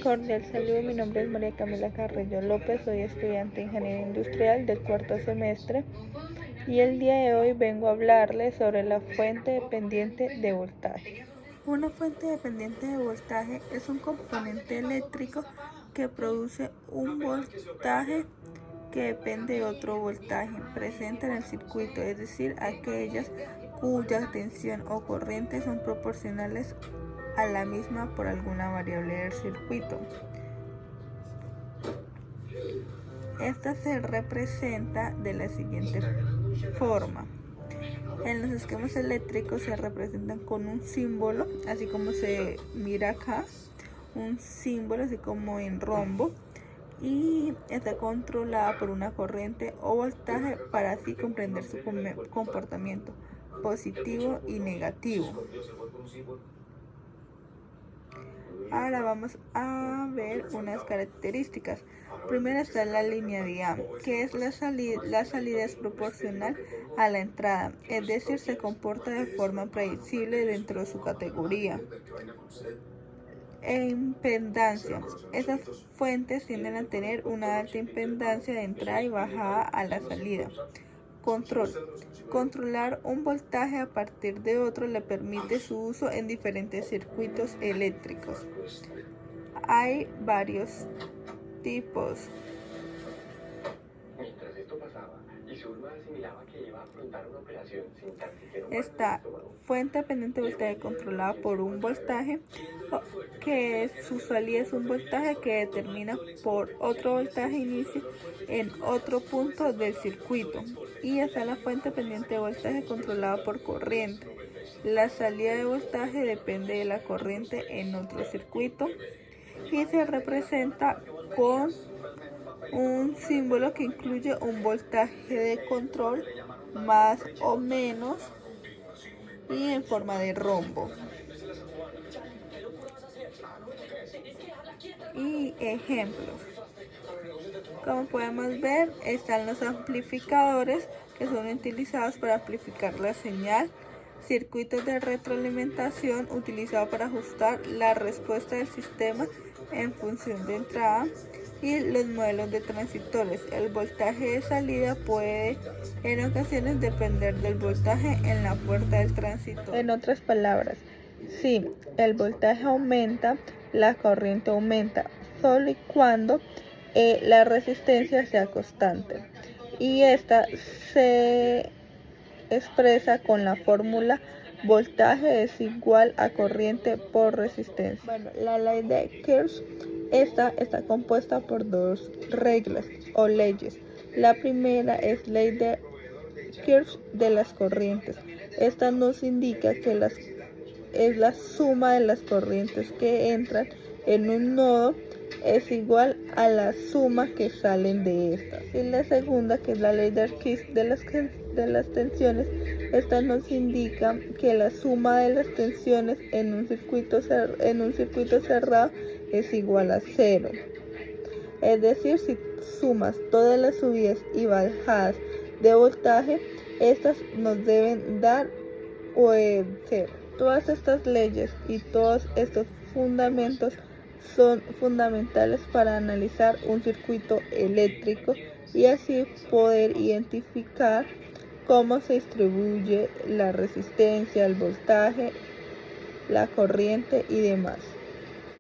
Cordial saludo, mi nombre es María Camila Carrillo López, soy estudiante de Ingeniería Industrial del cuarto semestre y el día de hoy vengo a hablarles sobre la fuente dependiente de voltaje. Una fuente dependiente de voltaje es un componente eléctrico que produce un voltaje que depende de otro voltaje presente en el circuito, es decir, aquellas cuya tensión o corriente son proporcionales a la misma por alguna variable del circuito. Esta se representa de la siguiente forma. En los esquemas eléctricos se representan con un símbolo, así como se mira acá, un símbolo así como en rombo, y está controlada por una corriente o voltaje para así comprender su comportamiento positivo y negativo. Ahora vamos a ver unas características. Primero está la línea de A, que es la salida es proporcional a la entrada, es decir, se comporta de forma predecible dentro de su categoría. Impedancia. Estas fuentes tienden a tener una alta impedancia de entrada y bajada a la salida. Control. Controlar un voltaje a partir de otro le permite su uso en diferentes circuitos eléctricos. Hay varios tipos. Está fuente dependiente de voltaje controlada por un voltaje, que su salida es un voltaje que determina por otro voltaje inicio en otro punto del circuito. Y está la fuente dependiente de voltaje controlada por corriente. La salida de voltaje depende de la corriente en otro circuito y se representa con un símbolo que incluye un voltaje de control más o menos y en forma de rombo. Y ejemplos. Como podemos ver, están los amplificadores que son utilizados para amplificar la señal, circuitos de retroalimentación utilizados para ajustar la respuesta del sistema en función de entrada, y los modelos de transistores. El voltaje de salida puede en ocasiones depender del voltaje en la puerta del transistor. En otras palabras, si el voltaje aumenta, la corriente aumenta, solo y cuando la resistencia sea constante. Y esta se expresa con la fórmula voltaje es igual a corriente por resistencia. Bueno, la ley de Kirchhoff está compuesta por dos reglas o leyes. La primera es ley de Kirchhoff de las corrientes. Esta nos indica que es la suma de las corrientes que entran en un nodo es igual a la suma que salen de estas. Y la segunda, que es la ley de Kirchhoff de las tensiones, esta nos indica que la suma de las tensiones en un circuito cerrado es igual a 0. Es decir, si sumas todas las subidas y bajadas de voltaje, estas nos deben dar 0. Todas estas leyes y todos estos fundamentos son fundamentales para analizar un circuito eléctrico y así poder identificar cómo se distribuye la resistencia, el voltaje, la corriente y demás.